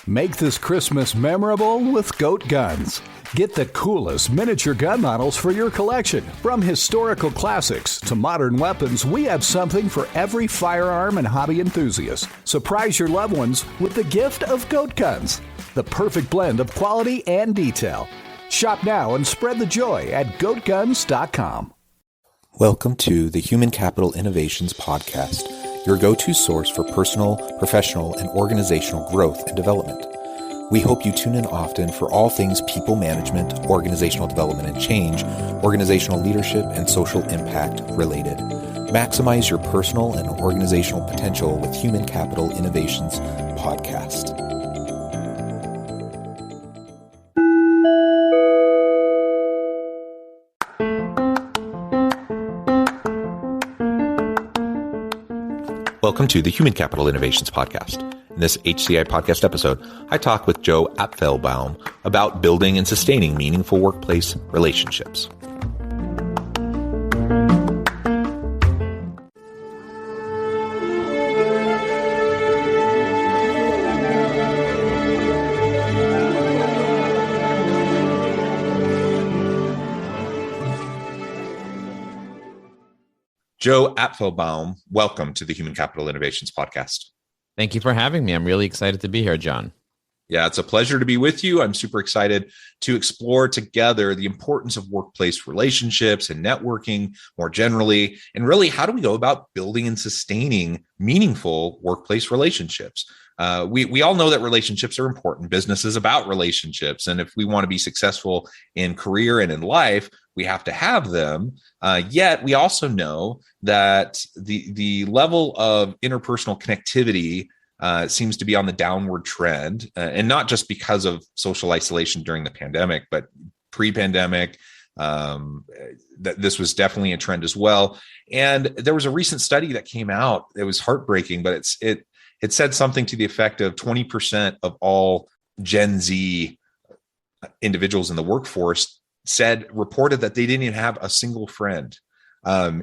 Make this Christmas memorable with Goat Guns. Get the coolest miniature gun models for your collection. From historical classics to modern weapons, we have something for every firearm and hobby enthusiast. Surprise your loved ones with the gift of Goat Guns, the perfect blend of quality and detail. Shop now and spread the joy at goatguns.com. Welcome to the Human Capital Innovations Podcast, your go-to source for personal, professional, and organizational growth and development. We hope you tune in often for all things people management, organizational development and change, organizational leadership, and social impact related. Maximize your personal and organizational potential with Human Capital Innovations Podcast. Welcome to the Human Capital Innovations Podcast. In this HCI podcast episode, I talk with Joe Apfelbaum about building and sustaining meaningful workplace relationships. Joe Apfelbaum, welcome to the Human Capital Innovations Podcast. Thank you for having me. I'm really excited to be here, John. Yeah, it's a pleasure to be with you. I'm super excited to explore together the importance of workplace relationships and networking more generally, and really how do we go about building and sustaining meaningful workplace relationships. We all know that relationships are important. Business is about relationships. And if we want to be successful in career and in life, we have to have them. Yet we also know that the level of interpersonal connectivity seems to be on the downward trend, and not just because of social isolation during the pandemic, but pre-pandemic, that this was definitely a trend as well. And there was a recent study that came out. It was heartbreaking, but it said something to the effect of 20% of all Gen Z individuals in the workforce reported that they didn't even have a single friend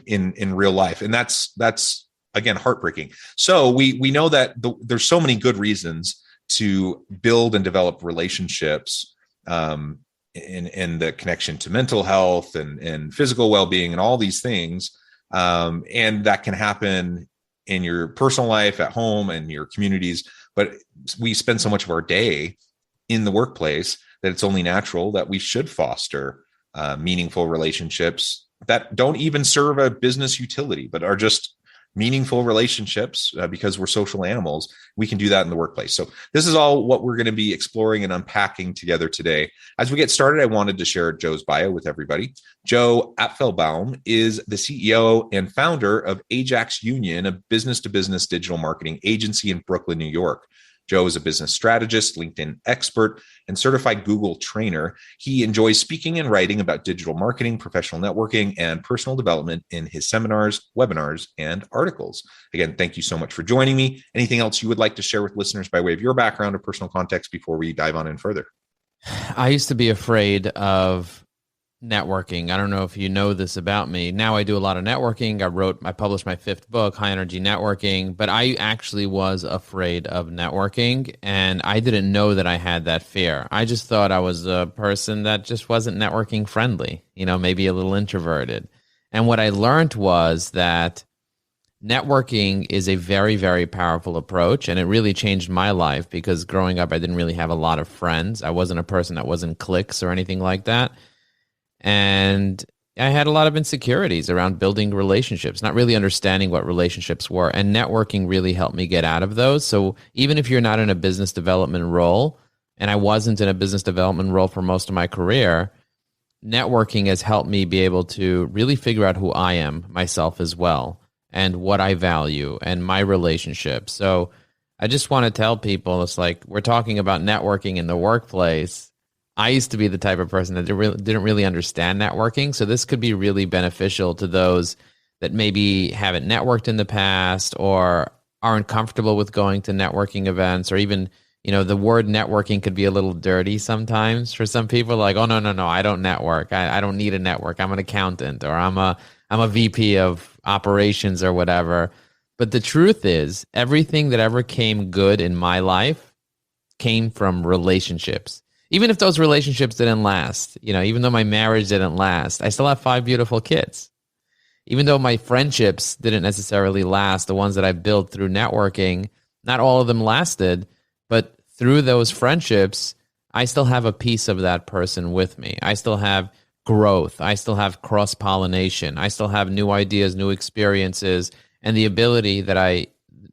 in real life. And that's again, heartbreaking. So we know that there's so many good reasons to build and develop relationships in the connection to mental health and physical well-being and all these things. And that can happen in your personal life, at home, and your communities. But we spend so much of our day in the workplace that it's only natural that we should foster meaningful relationships that don't even serve a business utility, but are just meaningful relationships because we're social animals. We can do that in the workplace. So this is all what we're going to be exploring and unpacking together today. As we get started, I wanted to share Joe's bio with everybody. Joe Apfelbaum is the CEO and founder of Ajax Union, a business-to-business digital marketing agency in Brooklyn, New York. Joe is a business strategist, LinkedIn expert, and certified Google trainer. He enjoys speaking and writing about digital marketing, professional networking, and personal development in his seminars, webinars, and articles. Again, thank you so much for joining me. Anything else you would like to share with listeners by way of your background or personal context before we dive on in further? I used to be afraid of networking. I don't know if you know this about me. Now I do a lot of networking. I published my 5th book, High Energy Networking, but I actually was afraid of networking, and I didn't know that I had that fear. I just thought I was a person that just wasn't networking friendly, maybe a little introverted. And what I learned was that networking is a very, very powerful approach, and it really changed my life because growing up, I didn't really have a lot of friends. I wasn't a person that was in cliques or anything like that. And I had a lot of insecurities around building relationships, not really understanding what relationships were. And networking really helped me get out of those. So even if you're not in a business development role, and I wasn't in a business development role for most of my career, networking has helped me be able to really figure out who I am, myself as well, and what I value and my relationships. So I just want to tell people, it's like we're talking about networking in the workplace. I used to be the type of person that didn't really understand networking. So this could be really beneficial to those that maybe haven't networked in the past or aren't comfortable with going to networking events, or even, the word networking could be a little dirty sometimes for some people. Like, oh, no, I don't network. I don't need a network. I'm an accountant, or I'm a VP of operations or whatever. But the truth is, everything that ever came good in my life came from relationships. Even if those relationships didn't last, even though my marriage didn't last, I still have 5 beautiful kids. Even though my friendships didn't necessarily last, the ones that I built through networking, not all of them lasted, but through those friendships, I still have a piece of that person with me. I still have growth. I still have cross-pollination. I still have new ideas, new experiences, and the ability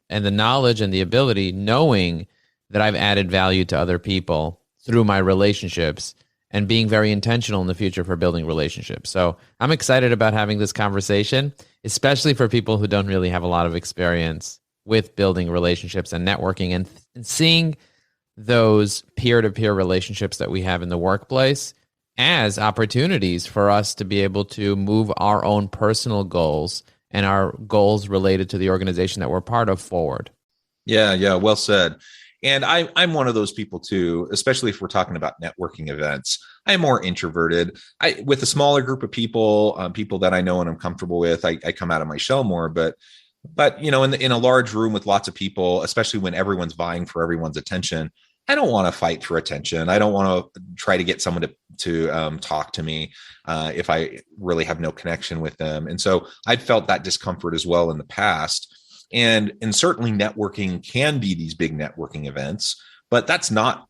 and the knowledge and the ability, knowing that I've added value to other people through my relationships, and being very intentional in the future for building relationships. So I'm excited about having this conversation, especially for people who don't really have a lot of experience with building relationships and networking, and seeing those peer-to-peer relationships that we have in the workplace as opportunities for us to be able to move our own personal goals and our goals related to the organization that we're part of forward. Yeah, well said. And I'm one of those people too, especially if we're talking about networking events. I'm more introverted. With a smaller group of people, people that I know and I'm comfortable with, I come out of my shell more. But in a large room with lots of people, especially when everyone's vying for everyone's attention, I don't want to fight for attention. I don't want to try to get someone to talk to me if I really have no connection with them. And so I'd felt that discomfort as well in the past. And certainly networking can be these big networking events, but that's not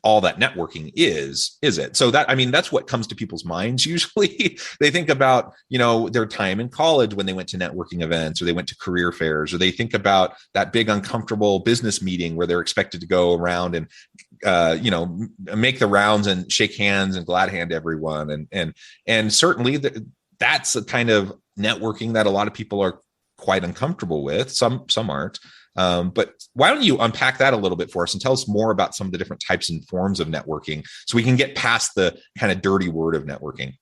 all that networking is it? So that's what comes to people's minds. Usually they think about, their time in college when they went to networking events, or they went to career fairs, or they think about that big uncomfortable business meeting where they're expected to go around and, make the rounds and shake hands and glad hand everyone. And certainly that's a kind of networking that a lot of people are quite uncomfortable with. Some aren't. But why don't you unpack that a little bit for us and tell us more about some of the different types and forms of networking so we can get past the kind of dirty word of networking?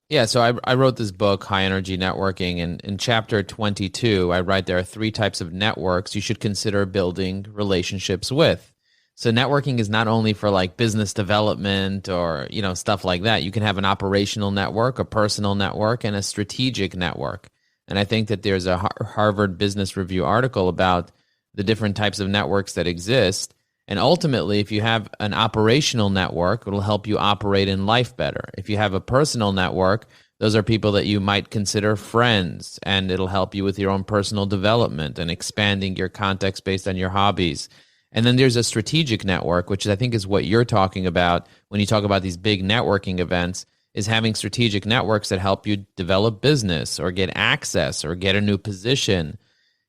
Yeah, so I wrote this book, High Energy Networking, and in chapter 22, I write there are 3 types of networks you should consider building relationships with. So networking is not only for like business development or, stuff like that. You can have an operational network, a personal network, and a strategic network. And I think that there's a Harvard Business Review article about the different types of networks that exist. And ultimately, if you have an operational network, it'll help you operate in life better. If you have a personal network, those are people that you might consider friends, and it'll help you with your own personal development and expanding your context based on your hobbies. And then there's a strategic network, which I think is what you're talking about when you talk about these big networking events, is having strategic networks that help you develop business or get access or get a new position.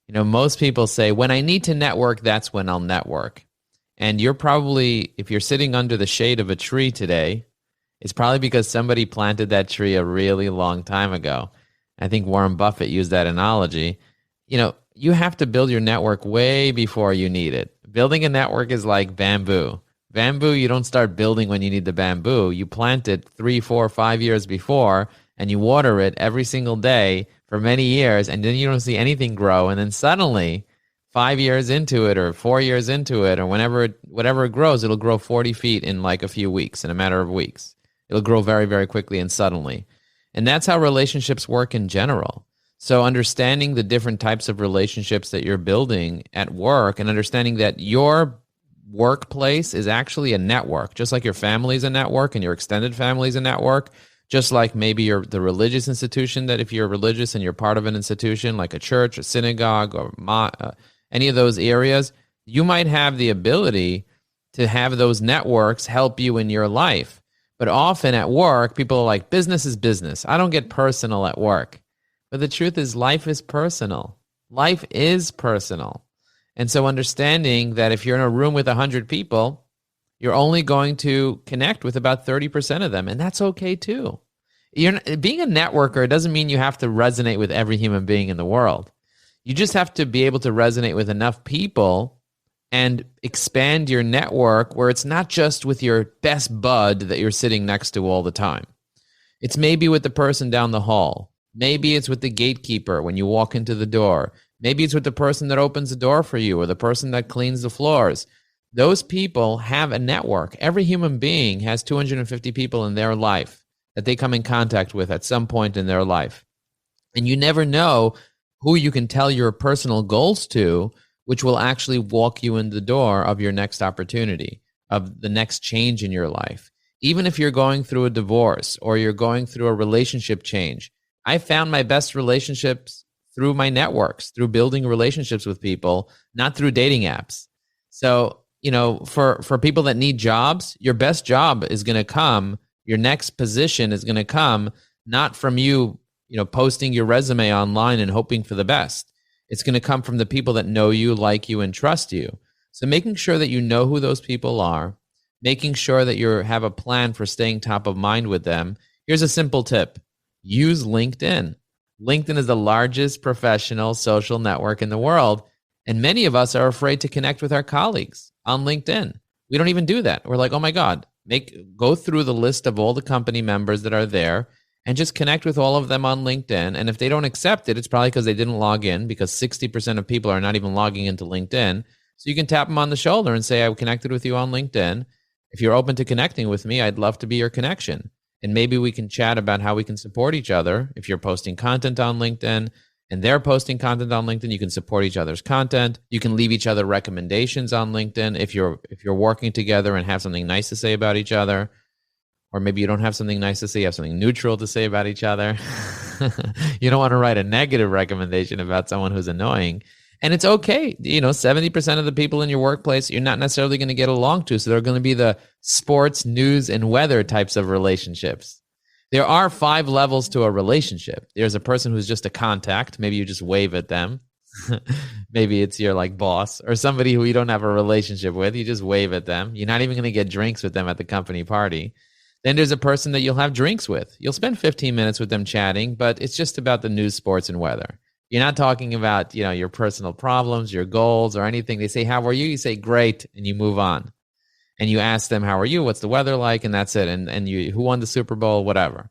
Most people say, when I need to network, that's when I'll network. And you're probably, if you're sitting under the shade of a tree today, it's probably because somebody planted that tree a really long time ago. I think Warren Buffett used that analogy. You have to build your network way before you need it. Building a network is like bamboo. Bamboo, you don't start building when you need the bamboo. You plant it 3, 4, 5 years before, and you water it every single day for many years, and then you don't see anything grow. And then suddenly, 5 years into it or 4 years into it, or whatever it grows, it'll grow 40 feet in like a few weeks, in a matter of weeks. It'll grow very, very quickly and suddenly. And that's how relationships work in general. So understanding the different types of relationships that you're building at work, and understanding that your workplace is actually a network, just like your family is a network and your extended family is a network, just like maybe the religious institution, that if you're religious and you're part of an institution like a church, a synagogue, or any of those areas, you might have the ability to have those networks help you in your life. But often at work, people are like, business is business. I don't get personal at work. But the truth is, life is personal. Life is personal. And so understanding that if you're in a room with 100 people, you're only going to connect with about 30% of them, and that's okay too. Being a networker doesn't mean you have to resonate with every human being in the world. You just have to be able to resonate with enough people and expand your network where it's not just with your best bud that you're sitting next to all the time. It's maybe with the person down the hall. Maybe it's with the gatekeeper when you walk into the door. Maybe it's with the person that opens the door for you, or the person that cleans the floors. Those people have a network. Every human being has 250 people in their life that they come in contact with at some point in their life. And you never know who you can tell your personal goals to, which will actually walk you in the door of your next opportunity. of the next change in your life. Even if you're going through a divorce or you're going through a relationship change, I found my best relationships through my networks, through building relationships with people, not through dating apps. So, for people that need jobs, your best job is going to come, your next position is going to come not from you, posting your resume online and hoping for the best. It's going to come from the people that know you, like you, and trust you. So making sure that you know who those people are, making sure that you have a plan for staying top of mind with them. Here's a simple tip. Use LinkedIn. LinkedIn is the largest professional social network in the world, and many of us are afraid to connect with our colleagues on LinkedIn. We don't even do that. We're like, oh my God, go through the list of all the company members that are there and just connect with all of them on LinkedIn. And if they don't accept it, it's probably because they didn't log in, because 60% of people are not even logging into LinkedIn. So you can tap them on the shoulder and say, I connected with you on LinkedIn. If you're open to connecting with me, I'd love to be your connection. And maybe we can chat about how we can support each other. If you're posting content on LinkedIn and they're posting content on LinkedIn, you can support each other's content. You can leave each other recommendations on LinkedIn if you're working together and have something nice to say about each other. Or maybe you don't have something nice to say, you have something neutral to say about each other. You don't want to write a negative recommendation about someone who's annoying. And it's okay. 70% of the people in your workplace, you're not necessarily going to get along to. So they're going to be the sports, news, and weather types of relationships. There are 5 levels to a relationship. There's a person who's just a contact. Maybe you just wave at them. Maybe it's your boss or somebody who you don't have a relationship with. You just wave at them. You're not even going to get drinks with them at the company party. Then there's a person that you'll have drinks with. You'll spend 15 minutes with them chatting, but it's just about the news, sports, and weather. You're not talking about, your personal problems, your goals, or anything. They say, how are you? You say, great, and you move on. And you ask them, how are you? What's the weather like? And that's it. And who won the Super Bowl? Whatever.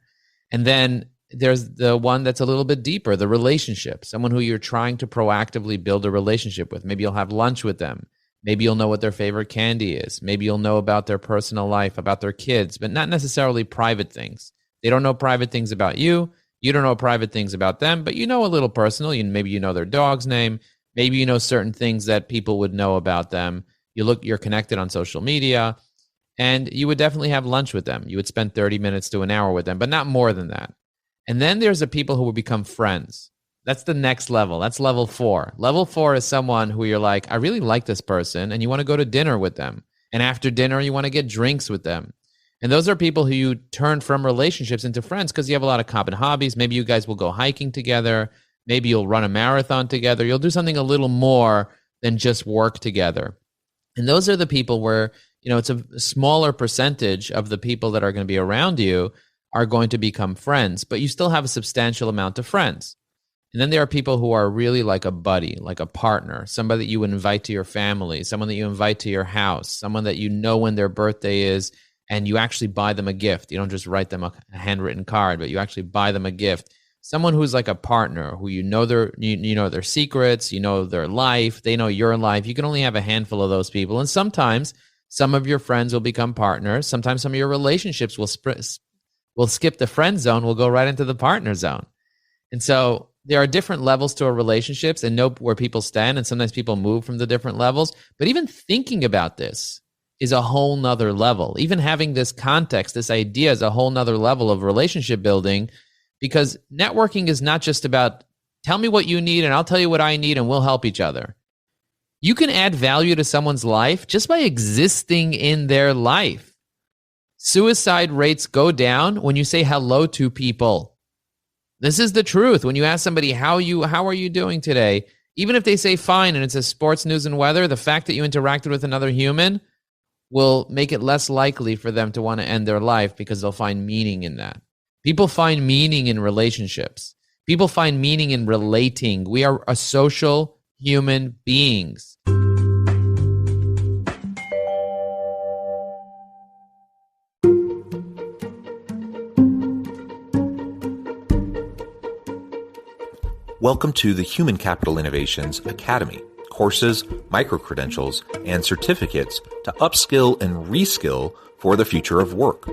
And then there's the one that's a little bit deeper, the relationship, someone who you're trying to proactively build a relationship with. Maybe you'll have lunch with them. Maybe you'll know what their favorite candy is. Maybe you'll know about their personal life, about their kids, but not necessarily private things. They don't know private things about you. You don't know private things about them, but you know a little personal. Maybe you know their dog's name. Maybe you know certain things that people would know about them. You're connected on social media, and you would definitely have lunch with them. You would spend 30 minutes to an hour with them, but not more than that. And then there's the people who will become friends. That's the next level. That's level 4. Level 4 is someone who you're like, I really like this person, and you want to go to dinner with them. And after dinner, you want to get drinks with them. And those are people who you turn from relationships into friends because you have a lot of common hobbies. Maybe you guys will go hiking together. Maybe you'll run a marathon together. You'll do something a little more than just work together. And those are the people where, it's a smaller percentage of the people that are going to be around you are going to become friends, but you still have a substantial amount of friends. And then there are people who are really like a buddy, like a partner, somebody that you would invite to your family, someone that you invite to your house, someone that you know when their birthday is, and you actually buy them a gift. You don't just write them a handwritten card, but you actually buy them a gift. Someone who's like a partner, who you know their secrets, you know their life, they know your life. You can only have a handful of those people. And sometimes some of your friends will become partners. Sometimes some of your relationships will skip the friend zone, will go right into the partner zone. And so there are different levels to our relationships and know where people stand. And sometimes people move from the different levels. But even thinking about this is a whole nother level. Even having this context, this idea is a whole nother level of relationship building, because networking is not just about tell me what you need and I'll tell you what I need and we'll help each other. You can add value to someone's life just by existing in their life. Suicide rates go down when you say hello to people. This is the truth. When you ask somebody, how are you doing today? Even if they say fine and it's a sports, news, and weather, the fact that you interacted with another human will make it less likely for them to want to end their life because they'll find meaning in that. People find meaning in relationships. People find meaning in relating. We are a social human beings. Welcome to the Human Capital Innovations Academy, courses, micro-credentials, and certificates to upskill and reskill for the future of work.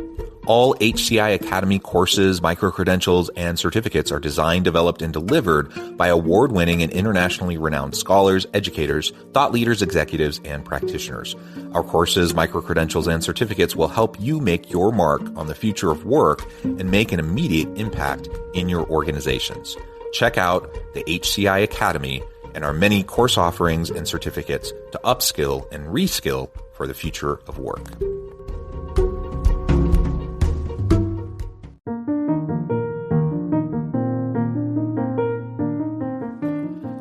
All HCI Academy courses, micro-credentials, and certificates are designed, developed, and delivered by award-winning and internationally renowned scholars, educators, thought leaders, executives, and practitioners. Our courses, micro-credentials, and certificates will help you make your mark on the future of work and make an immediate impact in your organizations. Check out the HCI Academy and our many course offerings and certificates to upskill and reskill for the future of work.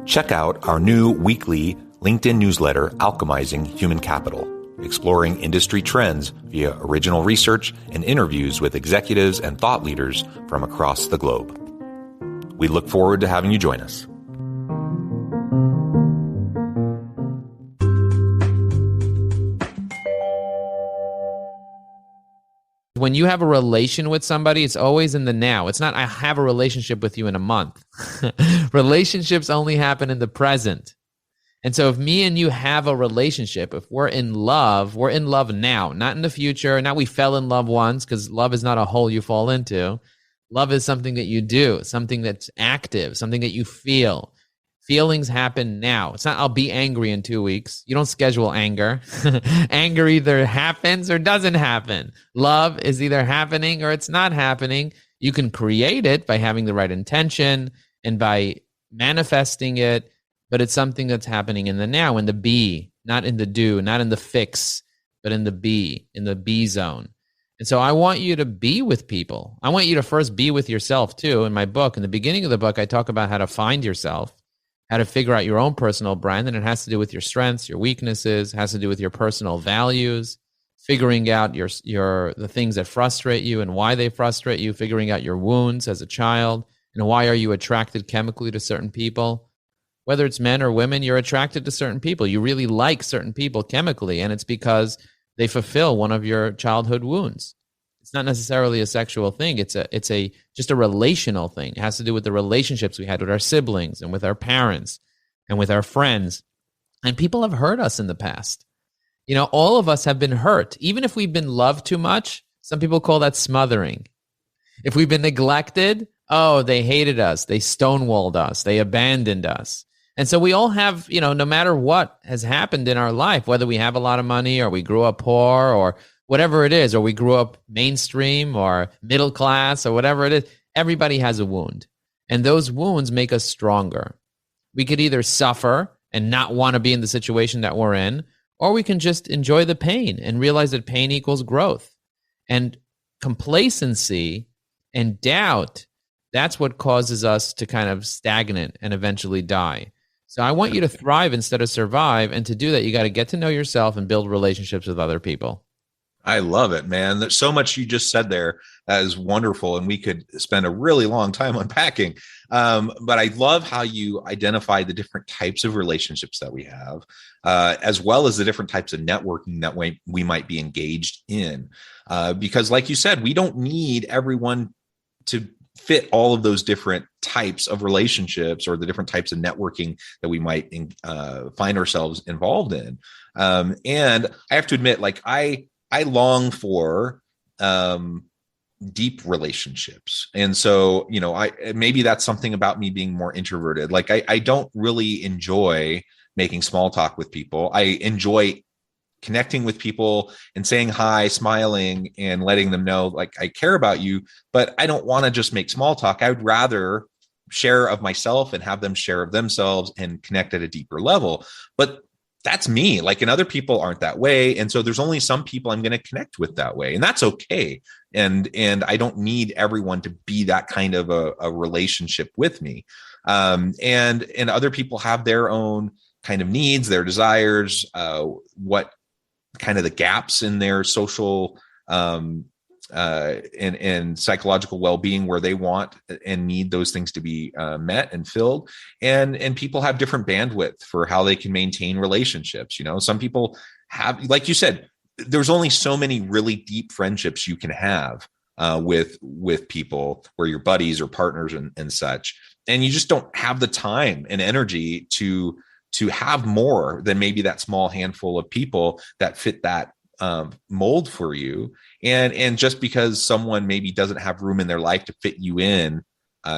Check out our new weekly LinkedIn newsletter, Alchemizing Human Capital, exploring industry trends via original research and interviews with executives and thought leaders from across the globe. We look forward to having you join us. When you have a relation with somebody, it's always in the now. It's not, I have a relationship with you in a month. Relationships only happen in the present. And so if me and you have a relationship, if we're in love now, not in the future. Not we fell in love once, because love is not a hole you fall into. Love is something that you do, something that's active, something that you feel. Feelings happen now. It's not, I'll be angry in 2 weeks. You don't schedule anger. Anger either happens or doesn't happen. Love is either happening or it's not happening. You can create it by having the right intention and by manifesting it, but it's something that's happening in the now, in the be, not in the do, not in the fix, but in the be zone. And so I want you to be with people. I want you to first be with yourself too. In my book, in the beginning of the book, I talk about how to find yourself, how to figure out your own personal brand. And it has to do with your strengths, your weaknesses, has to do with your personal values, figuring out the things that frustrate you and why they frustrate you, figuring out your wounds as a child, and why are you attracted chemically to certain people. Whether it's men or women, you're attracted to certain people. You really like certain people chemically, and it's because they fulfill one of your childhood wounds. It's not necessarily a sexual thing. It's just a relational thing. It has to do with the relationships we had with our siblings and with our parents and with our friends. And people have hurt us in the past. You know, all of us have been hurt. Even if we've been loved too much, some people call that smothering. If we've been neglected, oh, they hated us. They stonewalled us. They abandoned us. And so we all have, no matter what has happened in our life, whether we have a lot of money or we grew up poor or whatever it is, or we grew up mainstream or middle class or whatever it is, everybody has a wound. And those wounds make us stronger. We could either suffer and not want to be in the situation that we're in, or we can just enjoy the pain and realize that pain equals growth. And complacency and doubt, that's what causes us to kind of stagnate and eventually die. So I want you to thrive instead of survive. And to do that, you got to get to know yourself and build relationships with other people. I love it, man. There's so much you just said there that is wonderful, and we could spend a really long time unpacking. But I love how you identify the different types of relationships that we have, as well as the different types of networking that we might be engaged in. Because like you said, we don't need everyone to fit all of those different types of relationships or the different types of networking that we might find ourselves involved in. And I have to admit, like I long for deep relationships. And so, maybe that's something about me being more introverted. Like I don't really enjoy making small talk with people. I enjoy connecting with people and saying hi, smiling, and letting them know like I care about you, but I don't want to just make small talk. I would rather share of myself and have them share of themselves and connect at a deeper level. But that's me. And other people aren't that way. And so there's only some people I'm going to connect with that way. And that's okay. And I don't need everyone to be that kind of a relationship with me. And other people have their own kind of needs, their desires, what kind of the gaps in their social and psychological well-being where they want and need those things to be met and filled. And people have different bandwidth for how they can maintain relationships. Some people have, like you said, there's only so many really deep friendships you can have with people where you're buddies or partners and such. And you just don't have the time and energy to to have more than maybe that small handful of people that fit that mold for you. And just because someone maybe doesn't have room in their life to fit you in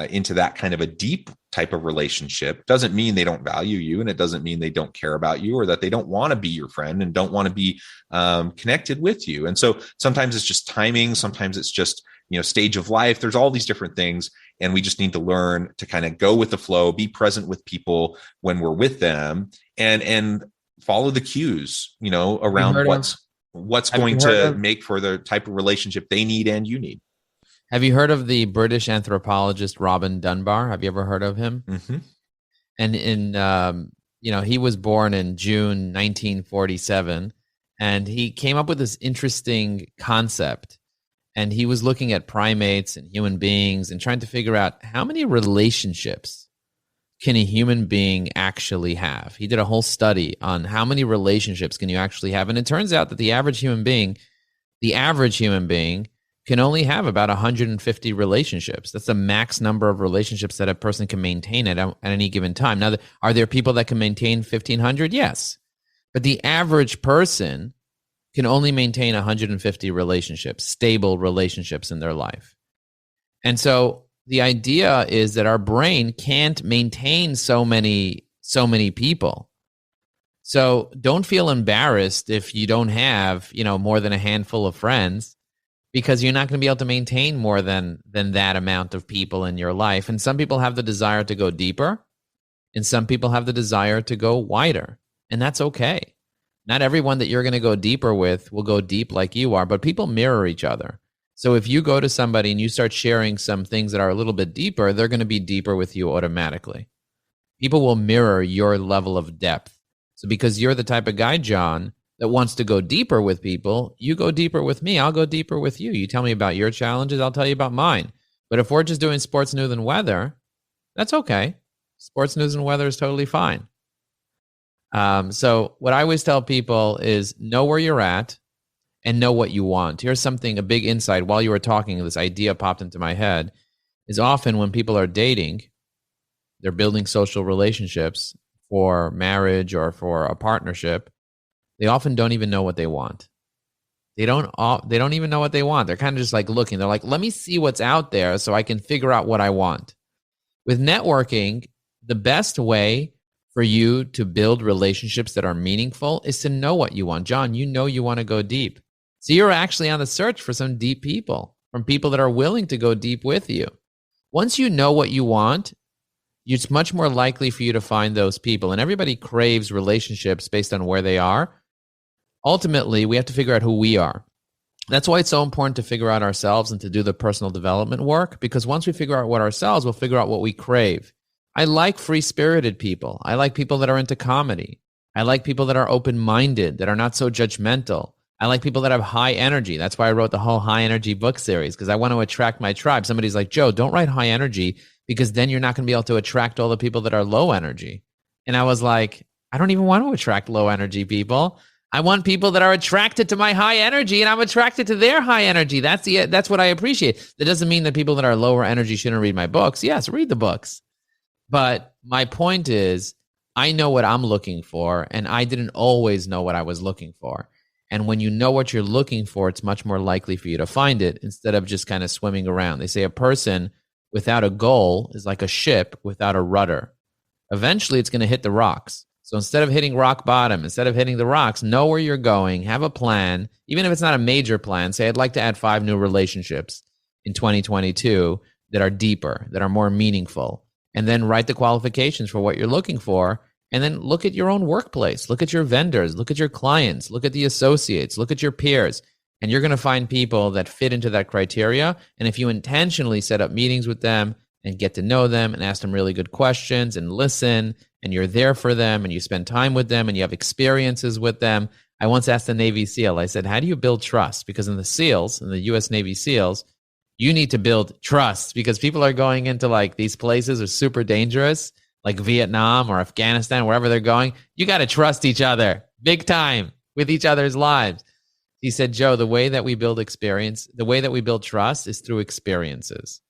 into that kind of a deep type of relationship doesn't mean they don't value you, and it doesn't mean they don't care about you or that they don't want to be your friend and don't want to be connected with you. And so sometimes it's just timing, sometimes it's just stage of life. There's all these different things, and we just need to learn to kind of go with the flow, be present with people when we're with them, and follow the cues around what's going to make for the type of relationship they need and you need. Have you heard of the British anthropologist Robin Dunbar? Have you ever heard of him? Mm-hmm. And he was born in June 1947, and he came up with this interesting concept. And he was looking at primates and human beings and trying to figure out how many relationships can a human being actually have. He did a whole study on how many relationships can you actually have. And it turns out that the average human being can only have about 150 relationships. That's the max number of relationships that a person can maintain at any given time. Now, are there people that can maintain 1,500? Yes. But the average person can only maintain 150 relationships, stable relationships in their life. And so the idea is that our brain can't maintain so many people. So don't feel embarrassed if you don't have, more than a handful of friends, because you're not going to be able to maintain more than that amount of people in your life. And some people have the desire to go deeper, and some people have the desire to go wider, and that's okay. Not everyone that you're going to go deeper with will go deep like you are, but people mirror each other. So if you go to somebody and you start sharing some things that are a little bit deeper, they're going to be deeper with you automatically. People will mirror your level of depth. So because you're the type of guy, John, that wants to go deeper with people, you go deeper with me, I'll go deeper with you. You tell me about your challenges, I'll tell you about mine. But if we're just doing sports, news, and weather, that's okay. Sports, news, and weather is totally fine. So what I always tell people is know where you're at and know what you want. Here's a big insight. While you were talking, this idea popped into my head, is often when people are dating, they're building social relationships for marriage or for a partnership. They often don't even know what they want. They don't even know what they want. They're kind of just like looking. They're like, let me see what's out there so I can figure out what I want. With networking, the best way for you to build relationships that are meaningful is to know what you want. John, you want to go deep. So you're actually on the search for some deep people, from people that are willing to go deep with you. Once you know what you want, it's much more likely for you to find those people. And everybody craves relationships based on where they are. Ultimately, we have to figure out who we are. That's why it's so important to figure out ourselves and to do the personal development work, because once we figure out what ourselves, we'll figure out what we crave. I like free-spirited people. I like people that are into comedy. I like people that are open-minded, that are not so judgmental. I like people that have high energy. That's why I wrote the whole high energy book series, because I want to attract my tribe. Somebody's like, Joe, don't write high energy, because then you're not going to be able to attract all the people that are low energy. And I was like, I don't even want to attract low energy people. I want people that are attracted to my high energy, and I'm attracted to their high energy. That's what I appreciate. That doesn't mean that people that are lower energy shouldn't read my books. Yes, read the books. But my point is, I know what I'm looking for, and I didn't always know what I was looking for. And when you know what you're looking for, it's much more likely for you to find it instead of just kind of swimming around. They say a person without a goal is like a ship without a rudder. Eventually, it's going to hit the rocks. So instead of hitting rock bottom, instead of hitting the rocks, know where you're going, have a plan. Even if it's not a major plan, say, I'd like to add 5 new relationships in 2022 that are deeper, that are more meaningful. And then write the qualifications for what you're looking for. And then look at your own workplace. Look at your vendors. Look at your clients. Look at the associates. Look at your peers. And you're going to find people that fit into that criteria. And if you intentionally set up meetings with them and get to know them and ask them really good questions and listen, and you're there for them and you spend time with them and you have experiences with them. I once asked a Navy SEAL, I said, how do you build trust? Because in the SEALs, in the U.S. Navy SEALs, you need to build trust because people are going into like these places are super dangerous, like Vietnam or Afghanistan, wherever they're going. You got to trust each other big time with each other's lives. He said, Joe, the way that we build experience, the way that we build trust is through experiences.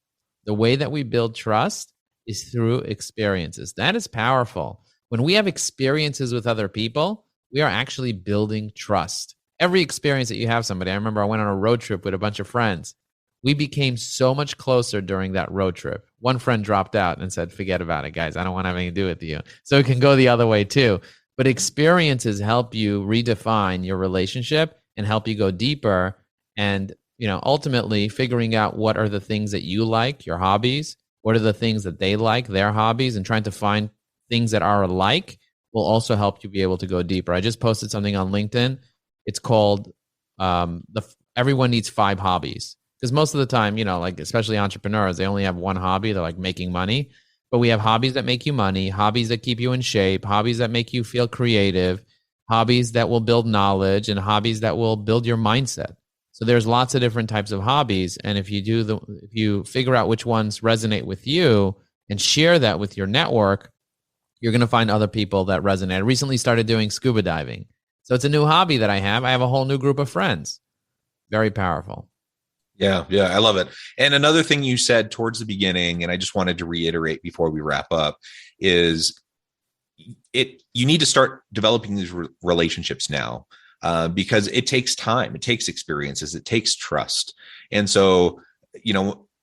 The way that we build trust is through experiences. That is powerful. When we have experiences with other people, we are actually building trust. Every experience that you have somebody, I remember I went on a road trip with a bunch of friends. We became so much closer during that road trip. One friend dropped out and said, forget about it, guys. I don't want to have anything to do with you. So it can go the other way too. But experiences help you redefine your relationship and help you go deeper. And, ultimately figuring out what are the things that you like, your hobbies, what are the things that they like, their hobbies, and trying to find things that are alike will also help you be able to go deeper. I just posted something on LinkedIn. It's called Everyone Needs 5 Hobbies. Because most of the time, especially entrepreneurs, they only have one hobby. They're like making money. But we have hobbies that make you money, hobbies that keep you in shape, hobbies that make you feel creative, hobbies that will build knowledge, and hobbies that will build your mindset. So there's lots of different types of hobbies. And if you figure out which ones resonate with you and share that with your network, you're going to find other people that resonate. I recently started doing scuba diving. So it's a new hobby that I have. I have a whole new group of friends. Very powerful. Yeah, I love it. And another thing you said towards the beginning, and I just wanted to reiterate before we wrap up, is you need to start developing these relationships now, because it takes time, it takes experiences, it takes trust. And so,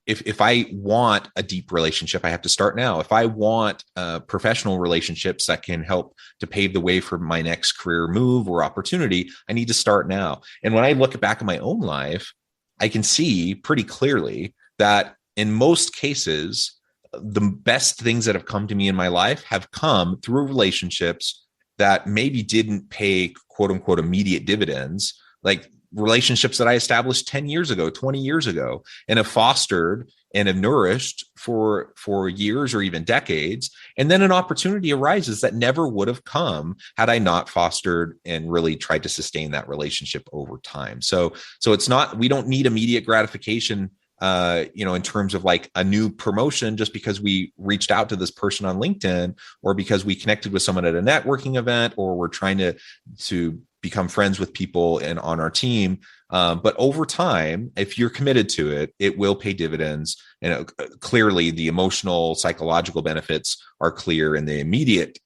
if I want a deep relationship, I have to start now. If I want professional relationships that can help to pave the way for my next career move or opportunity, I need to start now. And when I look back at my own life, I can see pretty clearly that in most cases, the best things that have come to me in my life have come through relationships that maybe didn't pay quote unquote immediate dividends, like relationships that I established 10 years ago, 20 years ago, and have fostered and have nourished for years or even decades. And then an opportunity arises that never would have come had I not fostered and really tried to sustain that relationship over time. So it's not, we don't need immediate gratification, in terms of like a new promotion just because we reached out to this person on LinkedIn, or because we connected with someone at a networking event, or we're trying to become friends with people and on our team. But over time, if you're committed to it, it will pay dividends. And clearly the emotional, psychological benefits are clear in the immediate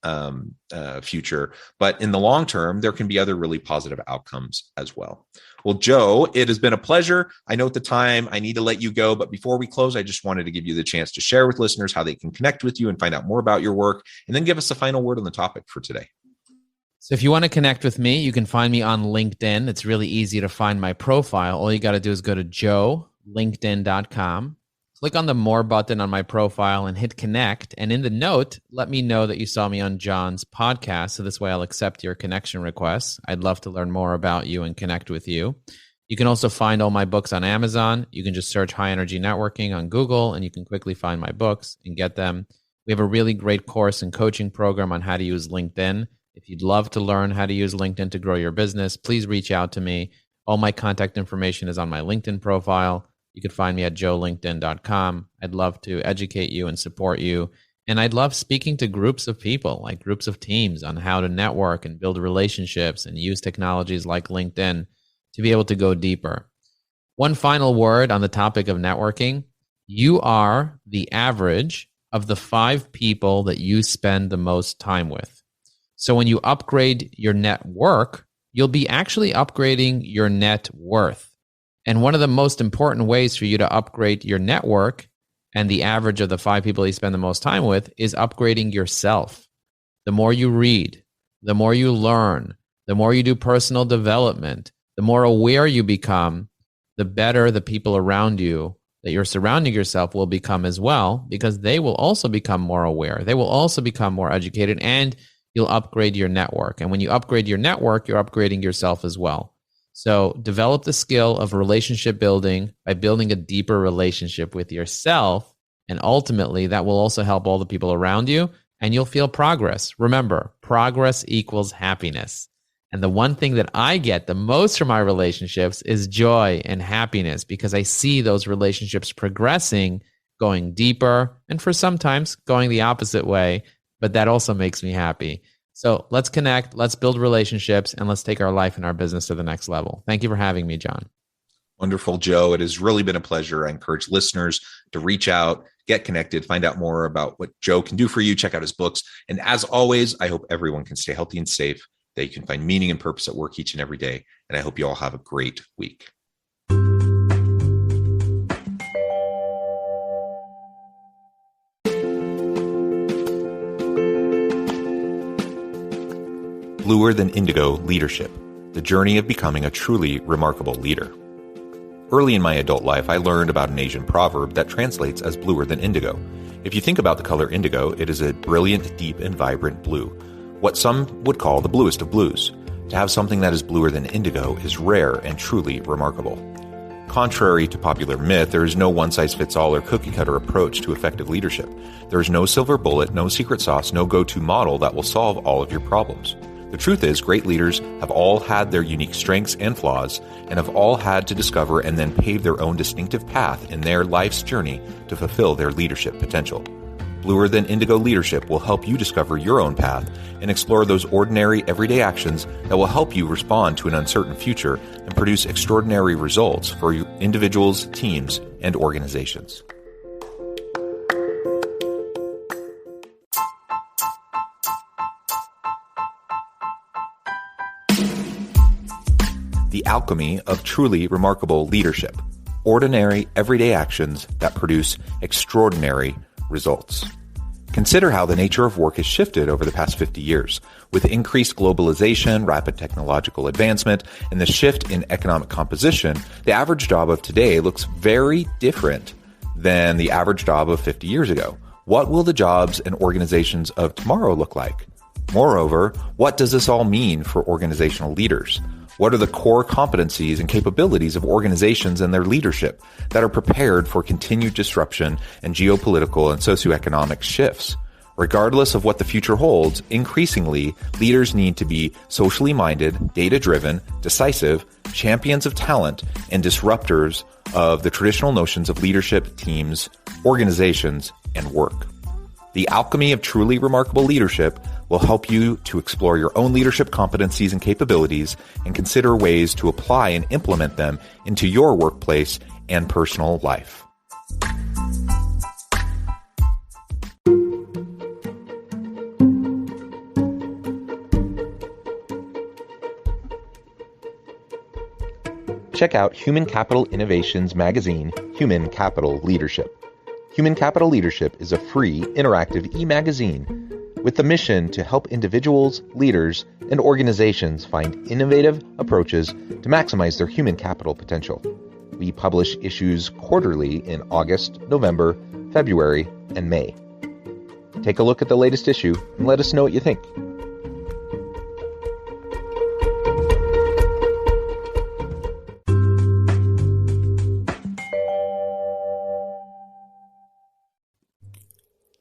future. But in the long term, there can be other really positive outcomes as well. Well, Joe, it has been a pleasure. I know at the time I need to let you go, but before we close, I just wanted to give you the chance to share with listeners how they can connect with you and find out more about your work, and then give us a final word on the topic for today. So if you want to connect with me, you can find me on LinkedIn. It's really easy to find my profile. All you got to do is go to joelinkedin.com, click on the More button on my profile and hit connect. And in the note, let me know that you saw me on John's podcast. So this way I'll accept your connection requests. I'd love to learn more about you and connect with you. You can also find all my books on Amazon. You can just search High Energy Networking on Google and you can quickly find my books and get them. We have a really great course and coaching program on how to use LinkedIn. If you'd love to learn how to use LinkedIn to grow your business, please reach out to me. All my contact information is on my LinkedIn profile. You can find me at joelinkedin.com. I'd love to educate you and support you. And I'd love speaking to groups of people, like groups of teams, on how to network and build relationships and use technologies like LinkedIn to be able to go deeper. One final word on the topic of networking. You are the average of the 5 people that you spend the most time with. So when you upgrade your network, you'll be actually upgrading your net worth. And one of the most important ways for you to upgrade your network and the average of the 5 people you spend the most time with is upgrading yourself. The more you read, the more you learn, the more you do personal development, the more aware you become, the better the people around you that you're surrounding yourself will become as well, because they will also become more aware. They will also become more educated, and you'll upgrade your network. And when you upgrade your network, you're upgrading yourself as well. So develop the skill of relationship building by building a deeper relationship with yourself. And ultimately, that will also help all the people around you, and you'll feel progress. Remember, progress equals happiness. And the one thing that I get the most from my relationships is joy and happiness, because I see those relationships progressing, going deeper, and for sometimes going the opposite way. But that also makes me happy. So let's connect, let's build relationships, and let's take our life and our business to the next level. Thank you for having me, John. Wonderful, Joe. It has really been a pleasure. I encourage listeners to reach out, get connected, find out more about what Joe can do for you, check out his books. And as always, I hope everyone can stay healthy and safe, that you can find meaning and purpose at work each and every day. And I hope you all have a great week. Bluer Than Indigo Leadership, the journey of becoming a truly remarkable leader. Early in my adult life, I learned about an Asian proverb that translates as bluer than indigo. If you think about the color indigo, it is a brilliant, deep, and vibrant blue, what some would call the bluest of blues. To have something that is bluer than indigo is rare and truly remarkable. Contrary to popular myth, there is no one-size-fits-all or cookie-cutter approach to effective leadership. There is no silver bullet, no secret sauce, no go-to model that will solve all of your problems. The truth is, great leaders have all had their unique strengths and flaws, and have all had to discover and then pave their own distinctive path in their life's journey to fulfill their leadership potential. Bluer Than Indigo Leadership will help you discover your own path and explore those ordinary, everyday actions that will help you respond to an uncertain future and produce extraordinary results for individuals, teams, and organizations. The alchemy of truly remarkable leadership. Ordinary, everyday actions that produce extraordinary results. Consider how the nature of work has shifted over the past 50 years. With increased globalization, rapid technological advancement, and the shift in economic composition, the average job of today looks very different than the average job of 50 years ago. What will the jobs and organizations of tomorrow look like? Moreover, what does this all mean for organizational leaders? What are the core competencies and capabilities of organizations and their leadership that are prepared for continued disruption and geopolitical and socioeconomic shifts? Regardless of what the future holds, increasingly, leaders need to be socially minded, data-driven, decisive, champions of talent, and disruptors of the traditional notions of leadership, teams, organizations, and work. The alchemy of truly remarkable leadership will help you to explore your own leadership competencies and capabilities and consider ways to apply and implement them into your workplace and personal life. Check out Human Capital Innovations magazine, Human Capital Leadership. Human Capital Leadership is a free, interactive e-magazine with the mission to help individuals, leaders, and organizations find innovative approaches to maximize their human capital potential. We publish issues quarterly in August, November, February, and May. Take a look at the latest issue and let us know what you think.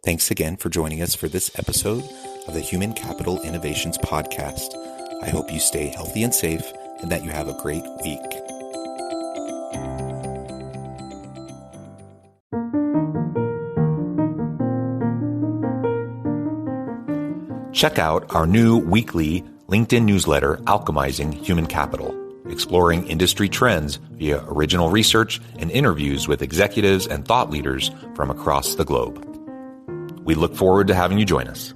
Thanks again for joining us for this episode of the Human Capital Innovations Podcast. I hope you stay healthy and safe and that you have a great week. Check out our new weekly LinkedIn newsletter, Alchemizing Human Capital, exploring industry trends via original research and interviews with executives and thought leaders from across the globe. We look forward to having you join us.